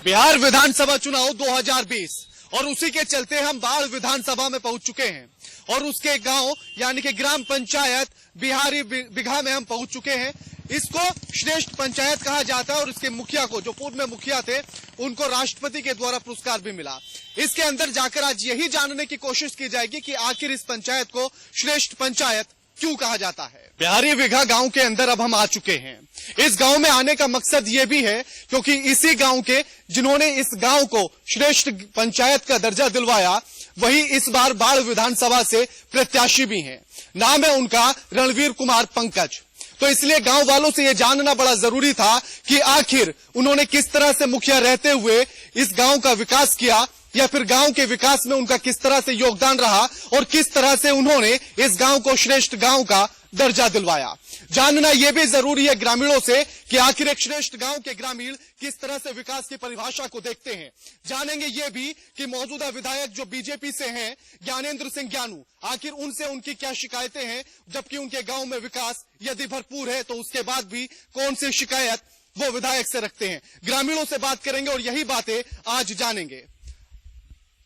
बिहार विधानसभा चुनाव 2020 और उसी के चलते हम बाढ़ विधानसभा में पहुंच चुके हैं और उसके गांव यानी कि ग्राम पंचायत बिहारी बिघा में हम पहुंच चुके हैं। इसको श्रेष्ठ पंचायत कहा जाता है और इसके मुखिया को, जो पूर्व में मुखिया थे, उनको राष्ट्रपति के द्वारा पुरस्कार भी मिला। इसके अंदर जाकर आज यही जानने की कोशिश की जाएगी कि आखिर इस पंचायत को श्रेष्ठ पंचायत क्यों कहा जाता है। बिहारी बिघा गांव के अंदर अब हम आ चुके हैं। इस गांव में आने का मकसद ये भी है क्योंकि इसी गांव के जिन्होंने इस गांव को श्रेष्ठ पंचायत का दर्जा दिलवाया, वही इस बार बाढ़ विधानसभा से प्रत्याशी भी हैं। नाम है उनका रणवीर कुमार पंकज। तो इसलिए गांव वालों से यह जानना बड़ा जरूरी था कि आखिर उन्होंने किस तरह से मुखिया रहते हुए इस गांव का विकास किया या फिर गांव के विकास में उनका किस तरह से योगदान रहा और किस तरह से उन्होंने इस गांव को श्रेष्ठ गांव का दर्जा दिलवाया। जानना यह भी जरूरी है ग्रामीणों से कि आखिर एक श्रेष्ठ गांव के ग्रामीण किस तरह से विकास की परिभाषा को देखते हैं। जानेंगे ये भी कि मौजूदा विधायक जो बीजेपी से हैं, ज्ञानेंद्र सिंह ज्ञानू, आखिर उनसे उनकी क्या शिकायतें हैं, जबकि उनके गांव में विकास यदि भरपूर है तो उसके बाद भी कौन सी शिकायत वो विधायक से रखते हैं। ग्रामीणों से बात करेंगे और यही बातें आज जानेंगे।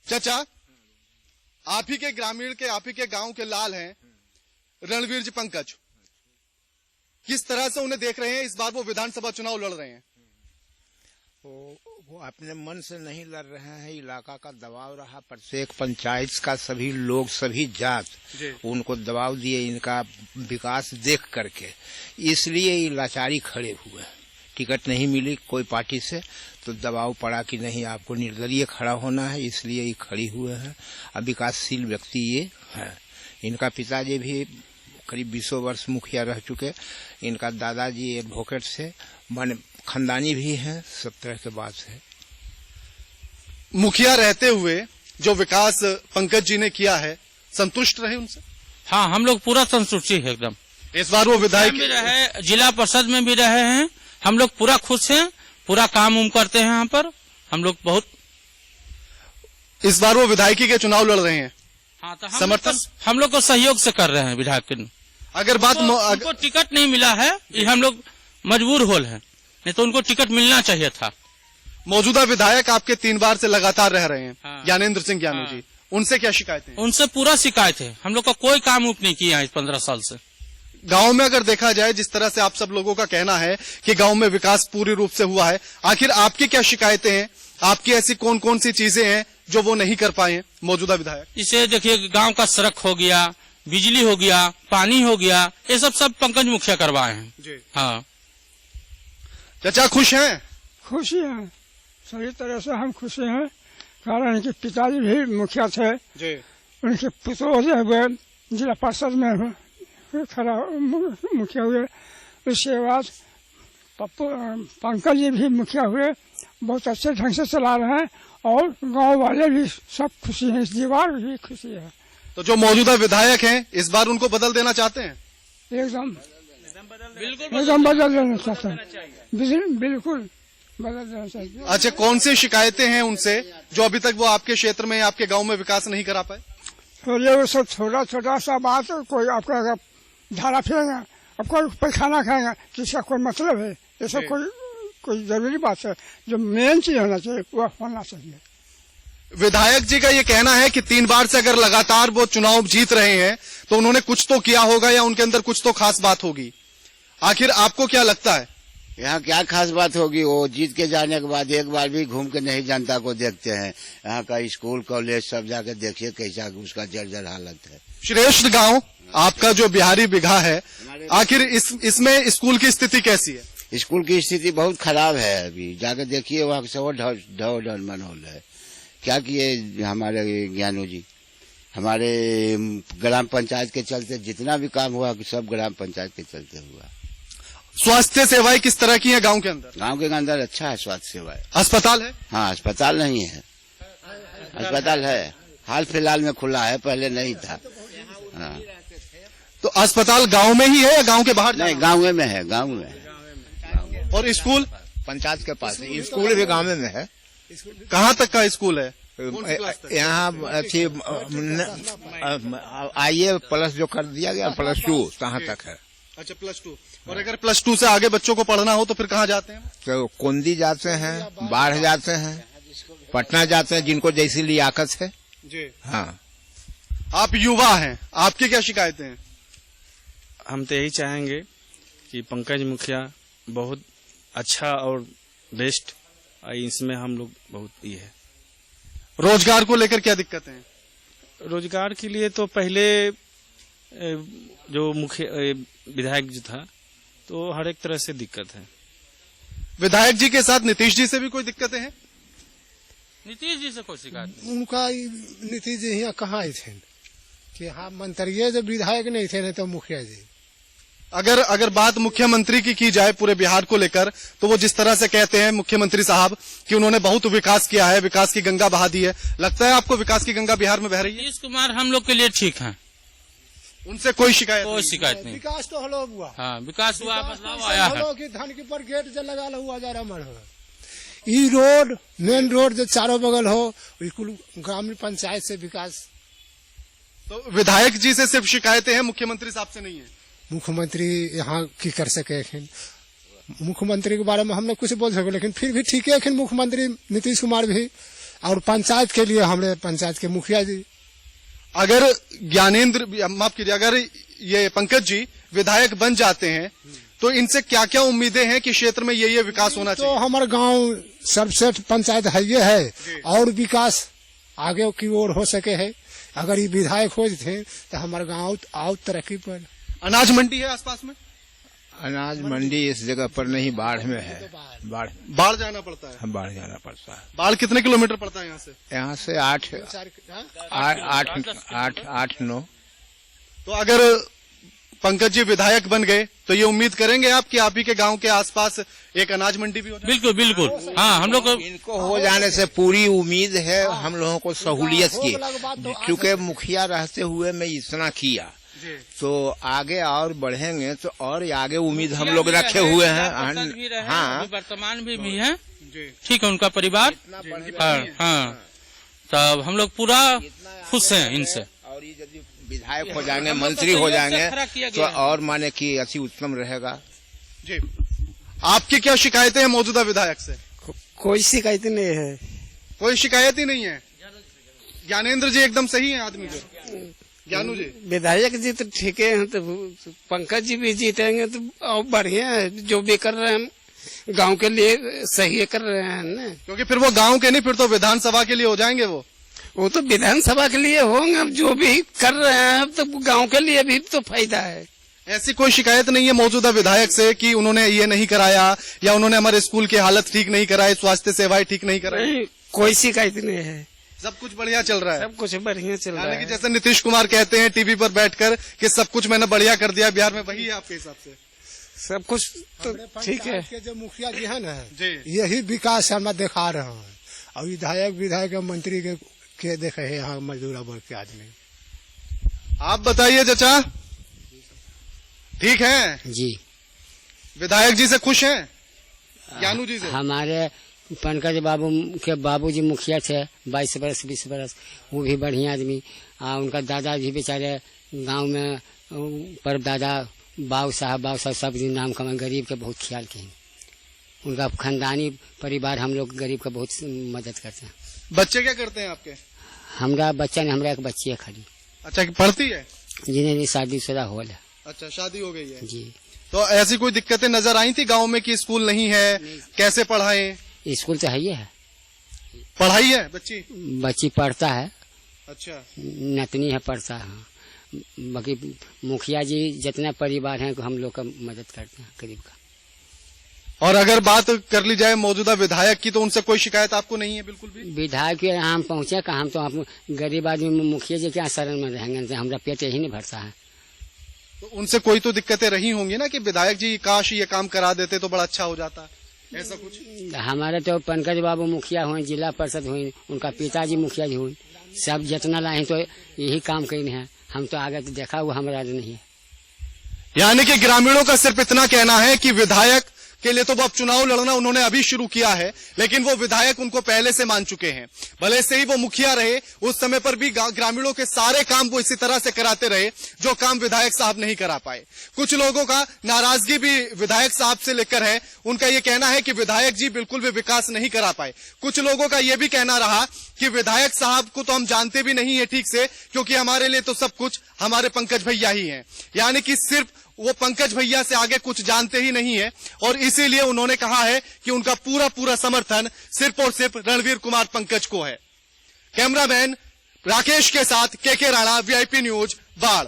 चाचा, आप ही के ग्रामीण के, आप ही के गांव के लाल हैं रणवीर जी पंकज, किस तरह से उन्हें देख रहे हैं? इस बार वो विधानसभा चुनाव लड़ रहे हैं। वो अपने मन से नहीं लड़ रहे हैं, इलाका का दबाव रहा। प्रत्येक पंचायत का सभी लोग, सभी जात उनको दबाव दिए इनका विकास देख करके, इसलिए ये लाचारी खड़े हुए। टिकट नहीं मिली कोई पार्टी से तो दबाव पड़ा कि नहीं आपको निर्दलीय खड़ा होना है, इसलिए ये खड़ी हुए हैं। अब विकासशील व्यक्ति ये है। इनका पिताजी भी करीब 20 वर्ष मुखिया रह चुके। इनका दादाजी एडवोकेट से माने खानदानी भी हैं, सब तरह के बात है। मुखिया रहते हुए जो विकास पंकज जी ने किया है, संतुष्ट रहे उनसे? हाँ, हम लोग पूरा संतुष्टि है एकदम। इस बार वो विधायक भी रहे, जिला परिषद में भी रहे हैं, हम लोग पूरा खुश हैं, पूरा काम उम करते हैं यहाँ पर हम लोग बहुत। इस बार वो विधायकी के चुनाव लड़ रहे हैं। हाँ, तो समर्थन हम लोग को सहयोग से कर रहे हैं विधायक के। अगर बात उनको टिकट नहीं मिला है, ये हम लोग मजबूर हो हैं, नहीं तो उनको टिकट मिलना चाहिए था। मौजूदा विधायक आपके 3 बार से लगातार रह रहे हैं, हाँ। ज्ञानेंद्र सिंह ज्ञानू जी, उनसे क्या शिकायत है? उनसे पूरा शिकायत है, हम लोग का कोई काम उप नहीं किया है इस 15 साल से। गांव में अगर देखा जाए, जिस तरह से आप सब लोगों का कहना है कि गांव में विकास पूरी रूप से हुआ है, आखिर आपकी क्या शिकायतें हैं? आपकी ऐसी कौन कौन सी चीजें हैं जो वो नहीं कर पाए हैं मौजूदा विधायक? इसे देखिए, गांव का सड़क हो गया, बिजली हो गया, पानी हो गया, ये सब पंकज मुखिया करवाए हैं जी। हाँ चाचा, खुश हैं? खुशी है, सही तरह से हम खुशी हैं। कारण कि पिताजी भी मुखिया थे जी। उनके पुत्र जो हुए जिला परिषद में खड़ा मुखिया हुए। उसके बाद पंकज जी भी मुखिया हुए, बहुत अच्छे ढंग से चला रहे हैं और गांव वाले भी सब खुशी हैं, इस दीवार भी खुशी है। तो जो मौजूदा विधायक हैं, इस बार उनको बदल देना चाहते हैं? एकदम बदल देना चाहते हैं, बिल्कुल बदल देना चाहिए। अच्छा, कौन सी शिकायतें हैं उनसे जो अभी तक वो आपके क्षेत्र में, आपके गांव में विकास नहीं करा पाए? तो ये वो सब छोटा छोटा सा बात, कोई आपका धारा फिरेगा, अब कोई पैखाना खाएगा, किसका कोई मतलब है? ये सब कोई जरूरी बात है। जो मेन चीज होना चाहिए वह होना चाहिए। विधायक जी का ये कहना है कि 3 बार से अगर लगातार वो चुनाव जीत रहे हैं तो उन्होंने कुछ तो किया होगा या उनके अंदर कुछ तो खास बात होगी। आखिर आपको क्या लगता है? यहाँ क्या खास बात होगी? वो जीत के जाने के बाद एक बार भी घूम के नहीं जनता को देखते हैं। यहाँ का स्कूल कॉलेज सब जाके देखिए कैसा उसका जर्जर हालत है। श्रेष्ठ गांव आपका जो बिहारी बिघा है, आखिर इसमें स्कूल की स्थिति कैसी है? स्कूल की स्थिति बहुत खराब है। अभी जाके देखिए, वहाँ से ढो मनोल है। क्या किए हमारे ज्ञानू जी? हमारे ग्राम पंचायत के चलते जितना भी काम हुआ सब ग्राम पंचायत के चलते हुआ। स्वास्थ्य सेवाएं किस तरह की है गांव के अंदर? गांव के अंदर अच्छा है स्वास्थ्य सेवाएं। अस्पताल है? हाँ, अस्पताल नहीं है। अस्पताल है, हाल फिलहाल में खुला है, पहले नहीं था। हाँ। तो अस्पताल गांव में ही है या गांव के बाहर? नहीं, गाँव में है, गाँव में है। और स्कूल? पंचायत के पास स्कूल भी गाँव में है। कहाँ तक का स्कूल है? यहाँ अच्छी आईए प्लस जो कर दिया गया, +2 कहाँ तक है। अच्छा, +2। और अगर +2 से आगे बच्चों को पढ़ना हो तो फिर कहाँ जाते हैं? तो कुंदी जाते हैं, बाढ़ जाते हैं, पटना जाते हैं, जिनको जैसी लियाकत है। जी। हाँ, आप युवा हैं, आपकी क्या शिकायतें हैं? हम तो यही चाहेंगे कि पंकज मुखिया बहुत अच्छा और बेस्ट, इसमें हम लोग बहुत ये है। रोजगार को लेकर क्या दिक्कतें हैं? रोजगार के लिए तो पहले जो मुख्य विधायक जो था तो हर एक तरह से दिक्कत है। विधायक जी के साथ नीतीश जी से भी कोई दिक्कतें हैं? नीतीश जी से कोई शिकायत नहीं। उनका नीतीश जी यहाँ कहाँ आए थे कि हाँ मंत्री जब विधायक नहीं थे नहीं तो मुखिया जी। अगर बात मुख्यमंत्री की जाए पूरे बिहार को लेकर, तो वो जिस तरह से कहते हैं मुख्यमंत्री साहब कि उन्होंने बहुत विकास किया है, विकास की गंगा बहा दी है, लगता है आपको विकास की गंगा बिहार में बह रही है? नीतीश कुमार हम लोग के लिए ठीक है, उनसे कोई शिकायत कोई शिकायत नहीं। विकास तो हलो हुआ, हाँ, विकास हुआ, बदलाव आया है। कि धन के पर गेट जो लगा हुआ जा रहा मन ई रोड मेन रोड जो चारों बगल हो, बिल्कुल ग्रामीण पंचायत से विकास। तो विधायक जी से सिर्फ शिकायतें हैं, मुख्यमंत्री साहब से नहीं है? मुख्यमंत्री यहाँ की कर सके, मुख्यमंत्री के बारे में हम लोग कुछ बोल सके, लेकिन फिर भी ठीक है मुख्यमंत्री नीतीश कुमार भी, और पंचायत के लिए हमारे पंचायत के मुखिया जी। अगर ज्ञानेंद्र, माफ कीजिए, अगर ये पंकज जी विधायक बन जाते हैं तो इनसे क्या क्या उम्मीदें हैं कि क्षेत्र में ये विकास होना चाहिए? तो हमारे गांव सबसे पंचायत है ये है, और विकास आगे की ओर हो सके है। अगर ये विधायक हो थे तो हमारे गांव और तरक्की पर। अनाज मंडी है आसपास में? अनाज मंडी इस जगह पर नहीं, बाढ़ में है। बाढ़ जाना पड़ता है? बाढ़ जाना पड़ता है। बाढ़ कितने किलोमीटर पड़ता है यहाँ से? यहाँ से 8-9। तो अगर पंकज जी विधायक बन गए तो ये उम्मीद करेंगे आप कि आप ही के गांव के आसपास एक अनाज मंडी भी हो जाए? बिल्कुल बिल्कुल, हाँ, हम लोग को इनको हो जाने से पूरी उम्मीद है हम लोगों को सहूलियत की, क्योंकि मुखिया रहते हुए मैं इतना किया, तो आगे और बढ़ेंगे तो और आगे उम्मीद हम लोग रखे हुए हैं। हाँ, वर्तमान भी है, ठीक है, उनका परिवार, हाँ, तब हम लोग पूरा खुश हैं इनसे। और ये यदि विधायक हो जाएंगे, मंत्री हो जाएंगे तो और माने कि अति उत्तम रहेगा। जी, आपकी क्या शिकायतें हैं मौजूदा विधायक से? कोई शिकायत नहीं है। कोई शिकायत ही नहीं है? ज्ञानेंद्र जी एकदम सही है आदमी जो, ज्ञानू जी। विधायक जी तो ठीक है, तो पंकज जी भी जीतेंगे तो और बढ़िया है, जो भी कर रहे हैं हम गांव के लिए सही कर रहे हैं ना। क्योंकि फिर वो गांव के नहीं, फिर तो विधानसभा के लिए हो जाएंगे। वो तो विधानसभा के लिए होंगे, अब जो भी कर रहे हैं तो गांव के लिए भी तो फायदा है। ऐसी कोई शिकायत नहीं है मौजूदा विधायक से कि उन्होंने ये नहीं कराया या उन्होंने हमारे स्कूल की हालत ठीक नहीं कराई, स्वास्थ्य सेवाएं ठीक नहीं कराई? नहीं, कोई शिकायत नहीं है, सब कुछ बढ़िया चल रहा है। सब कुछ बढ़िया चल रहा यानी कि है। जैसे नीतीश कुमार कहते हैं टीवी पर बैठकर कि सब कुछ मैंने बढ़िया कर दिया बिहार में, वही है आपके हिसाब से? सब कुछ तो ठीक है। के जो मुखिया जी है ना, जी, यही विकास हम दिखा रहे हैं, और विधायक मंत्री के देखे है यहाँ मजदूर वर्ग के आदमी। आप बताइए चाचा, ठीक है जी? विधायक जी से खुश हैं? ज्ञानू जी से? हमारे पंकज बाबू के बाबूजी मुखिया थे 22 बरस 20 बरस, वो भी बढ़िया आदमी। उनका दादा भी बेचारे गांव में पर दादा बाबू साहब सब दिन नाम कमा, गरीब के बहुत ख्याल किए। उनका खानदानी परिवार हम लोग गरीब का बहुत मदद करते हैं। बच्चे क्या करते हैं आपके? हमरा बच्चा ने, हमरा एक बच्ची है खाली। अच्छा, पढ़ती है? जिन्हें शादीशुदा हो है। अच्छा, शादी हो गई है जी। तो ऐसी कोई दिक्कतें नजर आई थी गांव में कि स्कूल नहीं है, कैसे पढ़ाएं? स्कूल तो है ही है, पढ़ाई है बच्ची पढ़ता है। अच्छा, नतनी है, पढ़ता है। बाकी मुखिया जी जितना परिवार है हम लोग का मदद करते हैं गरीब का। और अगर बात कर ली जाए मौजूदा विधायक की तो उनसे कोई शिकायत आपको नहीं है? बिल्कुल भी। विधायक के यहाँ हम पहुँचे कहा, हम तो आप गरीब आदमी मुखिया जी क्या शरण में रहेंगे, हमारा पेट यही नहीं भरता है। तो उनसे कोई तो दिक्कतें रही होंगी ना कि विधायक जी काश ये काम करा देते तो बड़ा अच्छा हो जाता, ऐसा कुछ? हमारे तो पंकज बाबू मुखिया हुए, जिला परिषद हुई, उनका पिताजी मुखिया जी हुई, सब जितना लाए तो यही काम कहीं है। हम तो आगे तो देखा हुआ हमारा नहीं है। यानी कि ग्रामीणों का सिर्फ इतना कहना है कि विधायक के लिए तो वो अब चुनाव लड़ना उन्होंने अभी शुरू किया है, लेकिन वो विधायक उनको पहले से मान चुके हैं। भले से ही वो मुखिया रहे, उस समय पर भी ग्रामीणों के सारे काम वो इसी तरह से कराते रहे जो काम विधायक साहब नहीं करा पाए। कुछ लोगों का नाराजगी भी विधायक साहब से लेकर है। उनका ये कहना है कि विधायक जी बिल्कुल भी विकास नहीं करा पाए। कुछ लोगों का ये भी कहना रहा कि विधायक साहब को तो हम जानते भी नहीं है ठीक से, क्योंकि हमारे लिए तो सब कुछ हमारे पंकज भैया ही हैं। यानी कि सिर्फ वो पंकज भैया से आगे कुछ जानते ही नहीं है, और इसीलिए उन्होंने कहा है कि उनका पूरा पूरा समर्थन सिर्फ और सिर्फ रणवीर कुमार पंकज को है। कैमरामैन राकेश के साथ के राणा, वीआईपी न्यूज, बाढ़।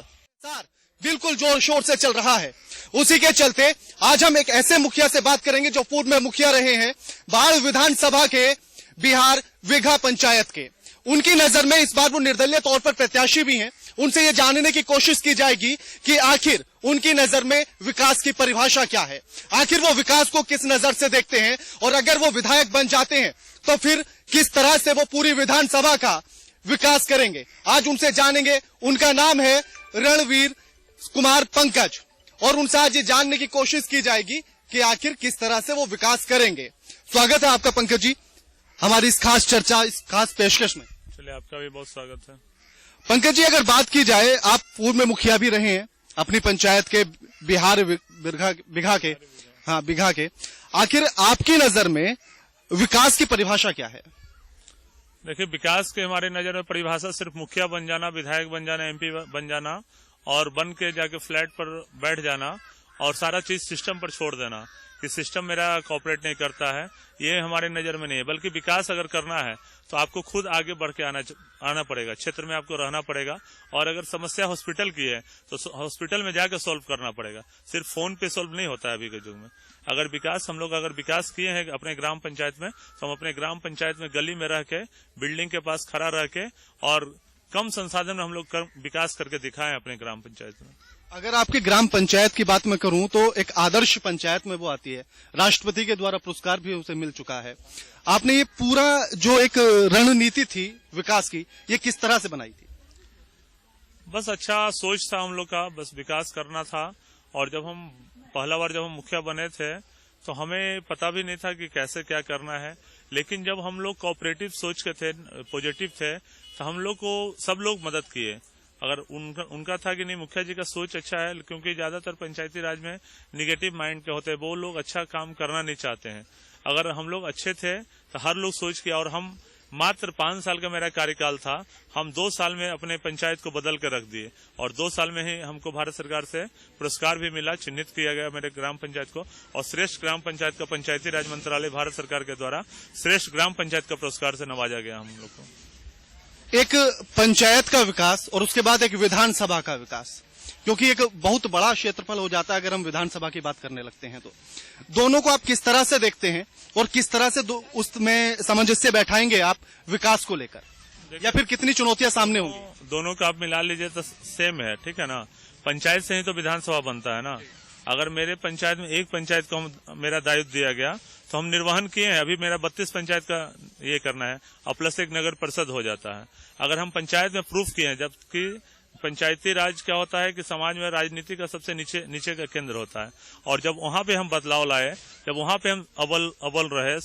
बिल्कुल जोर शोर से चल रहा है। उसी के चलते आज हम एक ऐसे मुखिया से बात करेंगे जो पूर्व में मुखिया रहे हैं बाढ़ विधानसभा के बिहार विघा पंचायत के। उनकी नजर में इस बार वो निर्दलीय तौर पर प्रत्याशी भी हैं। उनसे ये जानने की कोशिश की जाएगी कि आखिर उनकी नजर में विकास की परिभाषा क्या है, आखिर वो विकास को किस नजर से देखते हैं, और अगर वो विधायक बन जाते हैं तो फिर किस तरह से वो पूरी विधानसभा का विकास करेंगे। आज उनसे जानेंगे। उनका नाम है रणवीर कुमार पंकज, और उनसे आज ये जानने की कोशिश की जाएगी कि आखिर किस तरह से वो विकास करेंगे। स्वागत है आपका पंकज जी हमारी इस खास चर्चा, इस खास पेशकश में। चलिए, आपका भी बहुत स्वागत है। पंकज जी, अगर बात की जाए, आप पूर्व में मुखिया भी रहे हैं अपनी पंचायत के बिहार बिघा के, आखिर आपकी नजर में विकास की परिभाषा क्या है? देखिए, विकास के हमारे नजर में परिभाषा सिर्फ मुखिया बन जाना, विधायक बन जाना, एमपी बन जाना और बन के जाके फ्लैट पर बैठ जाना और सारा चीज सिस्टम पर छोड़ देना कि सिस्टम मेरा कोऑपरेट नहीं करता है, ये हमारे नजर में नहीं है। बल्कि विकास अगर करना है तो आपको खुद आगे बढ़ के आना पड़ेगा, क्षेत्र में आपको रहना पड़ेगा, और अगर समस्या हॉस्पिटल की है तो हॉस्पिटल में जाकर सॉल्व करना पड़ेगा। सिर्फ फोन पे सॉल्व नहीं होता है अभी के युग में। अगर विकास किए हैं अपने ग्राम पंचायत में, तो हम अपने ग्राम पंचायत में गली में रह के, बिल्डिंग के पास खड़ा रह के और कम संसाधन में हम लोग विकास करके दिखाएं अपने ग्राम पंचायत में। अगर आपकी ग्राम पंचायत की बात मैं करूं तो एक आदर्श पंचायत में वो आती है, राष्ट्रपति के द्वारा पुरस्कार भी उसे मिल चुका है। आपने ये पूरा जो एक रणनीति थी विकास की, ये किस तरह से बनाई थी? बस अच्छा सोच था हम लोग का, बस विकास करना था। और पहला बार जब हम मुखिया बने थे तो हमें पता भी नहीं था कि कैसे क्या करना है, लेकिन जब हम लोग कोऑपरेटिव सोच के थे, पॉजिटिव थे, तो हम लोग को सब लोग मदद किए। अगर उनका था कि नहीं, मुखिया जी का सोच अच्छा है, क्योंकि ज्यादातर पंचायती राज में निगेटिव माइंड के होते हैं, वो लोग अच्छा काम करना नहीं चाहते हैं। अगर हम लोग अच्छे थे तो हर लोग सोच किया, और हम मात्र 5 साल का मेरा कार्यकाल था, हम 2 साल में अपने पंचायत को बदल कर रख दिए, और 2 साल में ही हमको भारत सरकार से पुरस्कार भी मिला, चिन्हित किया गया मेरे ग्राम पंचायत को, और श्रेष्ठ ग्राम पंचायत का पंचायती राज मंत्रालय भारत सरकार के द्वारा श्रेष्ठ ग्राम पंचायत का पुरस्कार से नवाजा गया हम लोग को। एक पंचायत का विकास और उसके बाद एक विधानसभा का विकास, क्योंकि एक बहुत बड़ा क्षेत्रफल हो जाता है अगर हम विधानसभा की बात करने लगते हैं, तो दोनों को आप किस तरह से देखते हैं और किस तरह से उसमें सामंजस्य बैठाएंगे आप विकास को लेकर, या फिर कितनी चुनौतियां सामने होंगी? दोनों का आप मिला लीजिए तो सेम है, ठीक है ना। पंचायत से ही तो विधानसभा बनता है ना। अगर मेरे पंचायत में एक पंचायत को मेरा दायित्व दिया गया तो हम निर्वहन किए हैं। अभी मेरा 32 पंचायत का ये करना है, और प्लस एक नगर परिषद हो जाता है। अगर हम पंचायत में प्रूफ किए हैं, जबकि पंचायती राज क्या होता है कि समाज में राजनीति का सबसे नीचे का केंद्र होता है, और जब वहां पे हम बदलाव लाए, जब वहां पे हम अव्वल रहे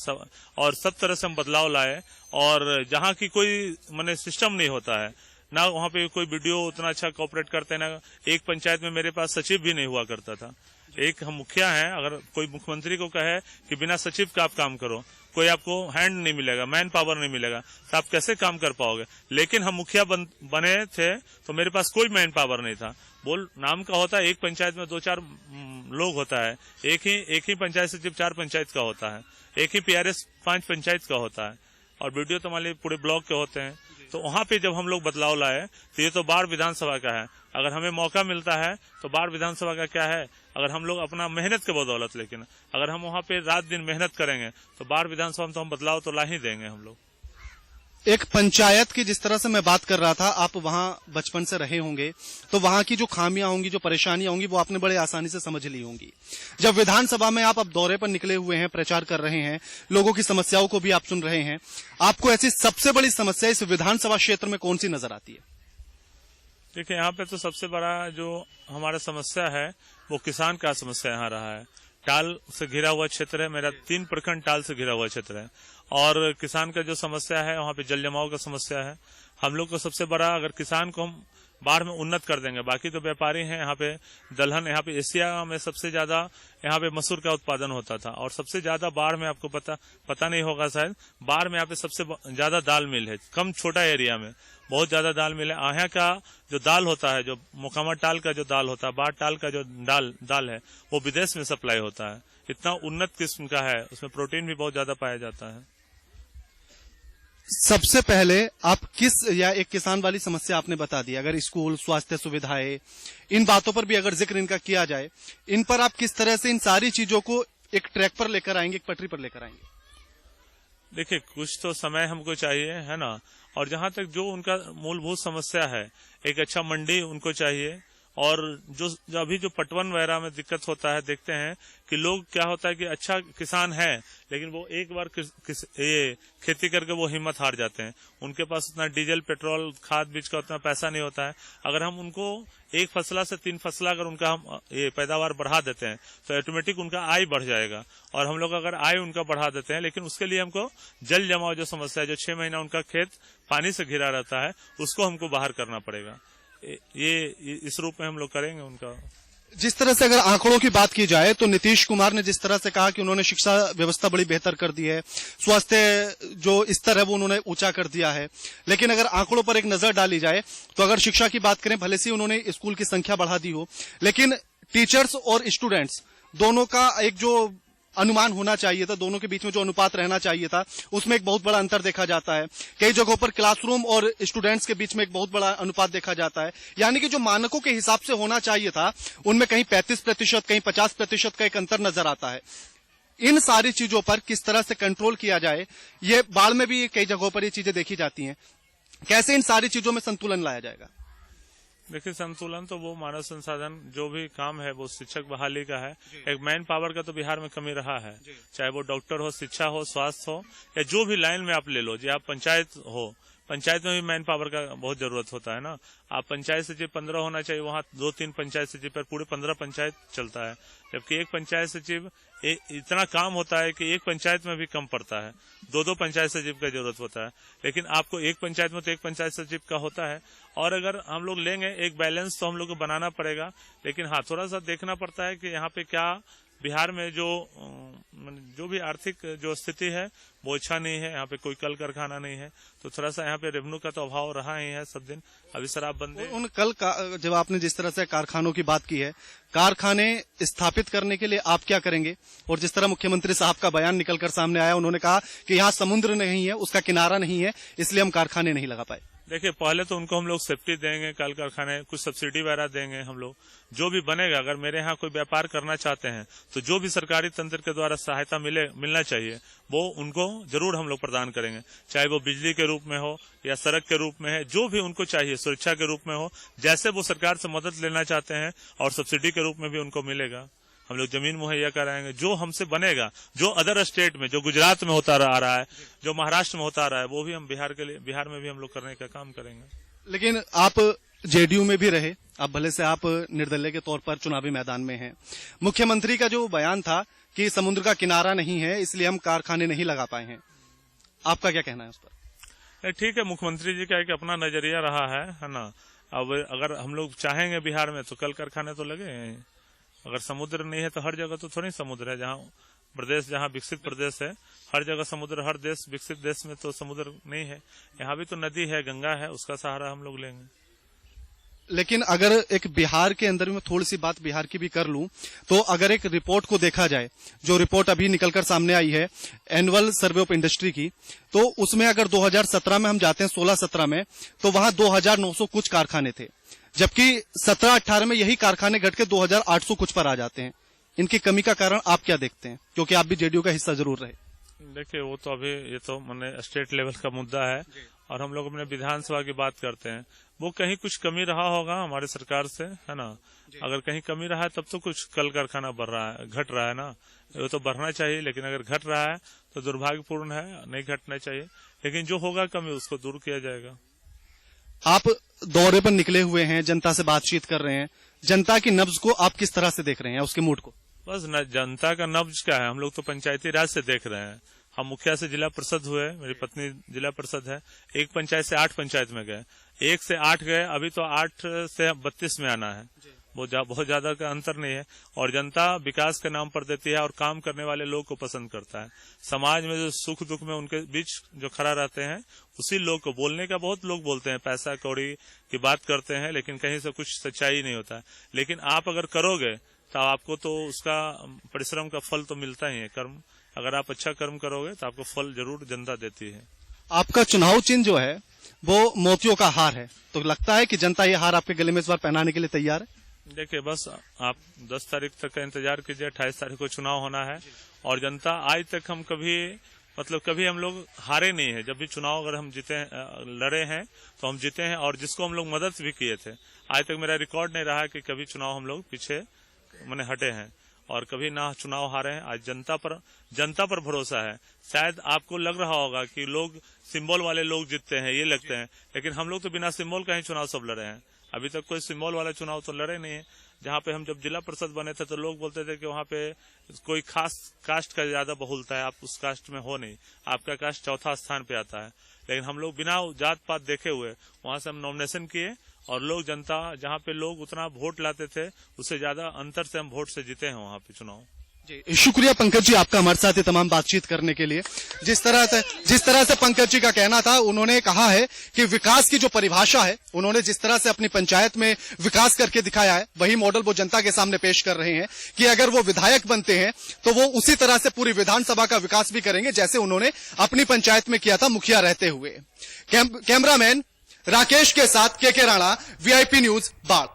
और सब तरह से हम बदलाव लाए, और जहां की कोई माने सिस्टम नहीं होता है ना, वहां पे कोई वीडियो उतना अच्छा कोऑपरेट करते हैं ना। एक पंचायत में मेरे पास सचिव भी नहीं हुआ करता था। एक हम मुखिया हैं, अगर कोई मुख्यमंत्री को कहे कि बिना सचिव का आप काम करो, कोई आपको हैंड नहीं मिलेगा, मैन पावर नहीं मिलेगा, तो आप कैसे काम कर पाओगे? लेकिन हम मुखिया बने थे तो मेरे पास कोई मैन पावर नहीं था। बोल नाम का होता है, एक पंचायत में 2-4 लोग होता है, एक ही पंचायत सचिव 4 पंचायत का होता है, एक ही पीआरएस 5 पंचायत का होता है, और वीडियो तो मान लीजिए पूरे ब्लॉक के होते हैं। तो वहां पे जब हम लोग बदलाव लाए तो ये तो बाढ़ विधानसभा का है। अगर हमें मौका मिलता है तो बाढ़ विधानसभा का क्या है, अगर हम लोग अपना मेहनत के बदौलत, लेकिन अगर हम वहां पे रात दिन मेहनत करेंगे तो बाढ़ विधानसभा में तो हम बदलाव तो ला ही देंगे हम लोग। एक पंचायत की जिस तरह से मैं बात कर रहा था, आप वहां बचपन से रहे होंगे, तो वहां की जो खामियां होंगी, जो परेशानियां होंगी, वो आपने बड़े आसानी से समझ ली होंगी। जब विधानसभा में आप अब दौरे पर निकले हुए हैं, प्रचार कर रहे हैं, लोगों की समस्याओं को भी आप सुन रहे हैं, आपको ऐसी सबसे बड़ी समस्या इस विधानसभा क्षेत्र में कौन सी नजर आती है? देखिए, यहाँ पे तो सबसे बड़ा जो हमारा समस्या है वो किसान का समस्या यहाँ रहा है। टाल से घिरा हुआ क्षेत्र है। मेरा 3 प्रखंड टाल से घिरा हुआ क्षेत्र है और किसान का जो समस्या है वहाँ पे जल जमाव का समस्या है। हम लोग को सबसे बड़ा, अगर किसान को हम बाढ़ में उन्नत कर देंगे, बाकी तो व्यापारी हैं यहाँ पे दलहन, यहाँ पे एशिया में सबसे ज्यादा यहाँ पे मसूर का उत्पादन होता था और सबसे ज्यादा बाढ़ में, आपको पता नहीं होगा शायद, बाढ़ में यहाँ पे सबसे ज्यादा दाल मिल है। कम छोटा एरिया में बहुत ज्यादा दाल मिल है। यहाँ का जो दाल होता है, जो मोकामा टाल का जो दाल होता है, बाढ़ टाल का जो दाल है, वो विदेश में सप्लाई होता है। इतना उन्नत किस्म का है, उसमें प्रोटीन भी बहुत ज्यादा पाया जाता है। सबसे पहले आप या एक किसान वाली समस्या आपने बता दी, अगर स्कूल, स्वास्थ्य सुविधाएं, इन बातों पर भी अगर जिक्र इनका किया जाए, इन पर आप किस तरह से इन सारी चीजों को एक ट्रैक पर लेकर आएंगे, एक पटरी पर लेकर आएंगे? देखिए, कुछ तो समय हमको चाहिए, है ना, और जहां तक जो उनका मूलभूत समस्या है, एक अच्छा मंडी उनको चाहिए। और जो अभी जो पटवन वगैरह में दिक्कत होता है, देखते हैं कि लोग, क्या होता है कि अच्छा किसान है लेकिन वो एक बार ये खेती करके वो हिम्मत हार जाते हैं। उनके पास उतना डीजल, पेट्रोल, खाद बीज का उतना पैसा नहीं होता है। अगर हम उनको 1 फसला से 3 फसला अगर उनका हम ये पैदावार बढ़ा देते हैं तो ऑटोमेटिक उनका आय बढ़ जाएगा। और हम लोग अगर आय उनका बढ़ा देते हैं, लेकिन उसके लिए हमको जल जमाव जो समस्या है, जो 6 महीना उनका खेत पानी से घिरा रहता है, उसको हमको बाहर करना पड़ेगा। ये इस रूप में हम लोग करेंगे उनका। जिस तरह से अगर आंकड़ों की बात की जाए तो नीतीश कुमार ने जिस तरह से कहा कि उन्होंने शिक्षा व्यवस्था बड़ी बेहतर कर दी है, स्वास्थ्य जो स्तर है वो उन्होंने ऊंचा कर दिया है, लेकिन अगर आंकड़ों पर एक नजर डाली जाए तो अगर शिक्षा की बात करें, भले से उन्होंने स्कूल की संख्या बढ़ा दी हो, लेकिन टीचर्स और स्टूडेंट्स दोनों का एक जो अनुमान होना चाहिए था, दोनों के बीच में जो अनुपात रहना चाहिए था, उसमें एक बहुत बड़ा अंतर देखा जाता है। कई जगहों पर क्लासरूम और स्टूडेंट्स के बीच में एक बहुत बड़ा अनुपात देखा जाता है। यानी कि जो मानकों के हिसाब से होना चाहिए था, उनमें कहीं 35%, कहीं 50% का एक अंतर नजर आता है। इन सारी चीजों पर किस तरह से कंट्रोल किया जाए, ये बाढ़ में भी कई जगहों पर ये चीजें देखी जाती हैं। कैसे इन सारी चीजों में संतुलन लाया जाएगा? देखिए, संतुलन तो वो मानव संसाधन जो भी काम है वो शिक्षक बहाली का है। एक मैन पावर का तो बिहार में कमी रहा है, चाहे वो डॉक्टर हो, शिक्षा हो, स्वास्थ्य हो, या जो भी लाइन में आप ले लो। जी, आप पंचायत हो, पंचायत में भी मैन पावर का बहुत जरूरत होता है ना। आप पंचायत सचिव 15 होना चाहिए, वहाँ 2-3 पंचायत सचिव पर पूरे 15 पंचायत चलता है, जबकि एक पंचायत सचिव इतना काम होता है कि एक पंचायत में भी कम पड़ता है, 2-2 पंचायत सचिव का जरूरत होता है। लेकिन आपको एक पंचायत में तो एक पंचायत सचिव का होता है। और अगर हम लोग लेंगे एक बैलेंस तो हम लोग को बनाना पड़ेगा, लेकिन हाँ, थोड़ा सा देखना पड़ता है कि यहाँ पे क्या बिहार में जो भी आर्थिक जो स्थिति है वो अच्छा नहीं है। यहाँ पे कोई कल कारखाना नहीं है, तो थोड़ा सा यहाँ पे रेवेन्यू का तो अभाव रहा ही है सब दिन। अभी शराबबंदी, उन कल जब आपने जिस तरह से कारखानों की बात की है, कारखाने स्थापित करने के लिए आप क्या करेंगे? और जिस तरह मुख्यमंत्री साहब का बयान निकलकर सामने आया, उन्होंने कहा कि यहाँ समुद्र नहीं है, उसका किनारा नहीं है, इसलिए हम कारखाने नहीं लगा पाए। देखिए, पहले तो उनको हम लोग सेफ्टी देंगे, कल कारखाने कुछ सब्सिडी वगैरह देंगे हम लोग, जो भी बनेगा। अगर मेरे यहाँ कोई व्यापार करना चाहते हैं तो जो भी सरकारी तंत्र के द्वारा सहायता मिलना चाहिए वो उनको जरूर हम लोग प्रदान करेंगे, चाहे वो बिजली के रूप में हो या सड़क के रूप में है, जो भी उनको चाहिए, सुरक्षा के रूप में हो, जैसे वो सरकार से मदद लेना चाहते हैं, और सब्सिडी के रूप में भी उनको मिलेगा। हम लोग जमीन मुहैया कराएंगे, जो हमसे बनेगा, जो अदर स्टेट में, जो गुजरात में होता आ रहा है, जो महाराष्ट्र में होता आ रहा है, वो भी हम बिहार में भी हम लोग करने का काम करेंगे। लेकिन आप जेडीयू में भी रहे, अब भले से आप निर्दलीय के तौर पर चुनावी मैदान में हैं। मुख्यमंत्री का जो बयान था कि समुद्र का किनारा नहीं है, इसलिए हम कारखाने नहीं लगा पाए हैं, आपका क्या कहना है उस पर? ठीक है, मुख्यमंत्री जी का एक अपना नजरिया रहा है ना। अब अगर हम लोग चाहेंगे बिहार में तो कल कारखाने तो लगे। अगर समुद्र नहीं है तो हर जगह तो थोड़ी समुद्र है। जहाँ विकसित प्रदेश है, हर जगह समुद्र, हर देश विकसित देश में तो समुद्र नहीं है। यहाँ भी तो नदी है, गंगा है, उसका सहारा हम लोग लेंगे। लेकिन अगर एक बिहार के अंदर में थोड़ी सी बात बिहार की भी कर लूं, तो अगर एक रिपोर्ट को देखा जाए, जो रिपोर्ट अभी निकलकर सामने आई है एनुअल सर्वे ऑफ इंडस्ट्री की, तो उसमें अगर 2017 में हम जाते हैं, 16-17 में, तो वहां 2900 कुछ कारखाने थे, जबकि 17-18 में यही कारखाने घट के 2800 कुछ पर आ जाते हैं। इनकी कमी का कारण आप क्या देखते हैं, क्योंकि आप भी जेडीयू का हिस्सा जरूर रहे? देखिए, वो तो अभी ये तो मैंने स्टेट लेवल का मुद्दा है, और हम लोग अपने विधानसभा की बात करते हैं। वो कहीं कुछ कमी रहा होगा हमारे सरकार से, है ना। अगर कहीं कमी रहा है तब तो कुछ कल कारखाना बढ़ रहा है, घट रहा है ना। वो तो बढ़ना चाहिए, लेकिन अगर घट रहा है तो दुर्भाग्यपूर्ण है, नहीं घटना चाहिए। लेकिन जो होगा कमी उसको दूर किया जाएगा। आप दौरे पर निकले हुए हैं, जनता से बातचीत कर रहे हैं, जनता की नब्ज को आप किस तरह से देख रहे हैं, उसके मूड को? बस जनता का नब्ज क्या है, हम लोग तो पंचायती राज से देख रहे हैं। हम मुखिया से जिला परिषद हुए, मेरी पत्नी जिला परिषद है, एक पंचायत से 8 पंचायत में गए, 1 से 8 गए, अभी तो 8 से 32 में आना है। बहुत ज्यादा का अंतर नहीं है। और जनता विकास के नाम पर देती है और काम करने वाले लोग को पसंद करता है। समाज में जो सुख दुख में उनके बीच जो खड़ा रहते हैं, उसी लोग को बोलने का, बहुत लोग बोलते हैं, पैसा कौड़ी की बात करते हैं, लेकिन कहीं से कुछ सच्चाई नहीं होता है। लेकिन आप अगर करोगे तो आपको तो उसका परिश्रम का फल तो मिलता ही है। कर्म, अगर आप अच्छा कर्म करोगे तो आपको फल जरूर जनता देती है। आपका चुनाव चिन्ह जो है वो मोतियों का हार है, तो लगता है कि जनता ये हार आपके गले में इस बार पहनाने के लिए तैयार है? देखिए, बस आप 10 तारीख तक का इंतजार कीजिए। 28 तारीख को चुनाव होना है और जनता, आज तक हम कभी हम लोग हारे नहीं है। जब भी चुनाव अगर हम जीते, लड़े हैं तो हम जीते हैं, और जिसको हम लोग मदद भी किए थे। आज तक मेरा रिकॉर्ड नहीं रहा कि कभी चुनाव हम लोग पीछे हटे हैं और कभी ना चुनाव हारे हैं। आज जनता पर भरोसा है। शायद आपको लग रहा होगा कि लोग सिंबल वाले लोग जीतते हैं, ये लगते हैं, लेकिन हम लोग तो बिना सिंबल का ही चुनाव सब लड़े हैं। अभी तक कोई सिंबल वाला चुनाव तो लड़े नहीं है। जहाँ पे हम जब जिला परिषद बने थे तो लोग बोलते थे कि वहाँ पे कोई खास कास्ट का ज्यादा बहुलता है, आप उस कास्ट में हो नहीं, आपका कास्ट चौथा स्थान पे आता है। लेकिन हम लोग बिना जात पात देखे हुए वहाँ से हम नॉमिनेशन किए और लोग, जनता जहाँ पे लोग उतना वोट लाते थे उससे ज्यादा अंतर से हम वोट से जीते हैं वहाँ पे चुनाव। जी, शुक्रिया पंकज जी आपका हमारे साथ ये तमाम बातचीत करने के लिए। जिस तरह से पंकज जी का कहना था, उन्होंने कहा है कि विकास की जो परिभाषा है, उन्होंने जिस तरह से अपनी पंचायत में विकास करके दिखाया है, वही मॉडल वो जनता के सामने पेश कर रहे हैं कि अगर वो विधायक बनते हैं तो वो उसी तरह से पूरी विधानसभा का विकास भी करेंगे जैसे उन्होंने अपनी पंचायत में किया था मुखिया रहते हुए। कैमरामैन राकेश के साथ के राणा, VIP न्यूज, बाढ़।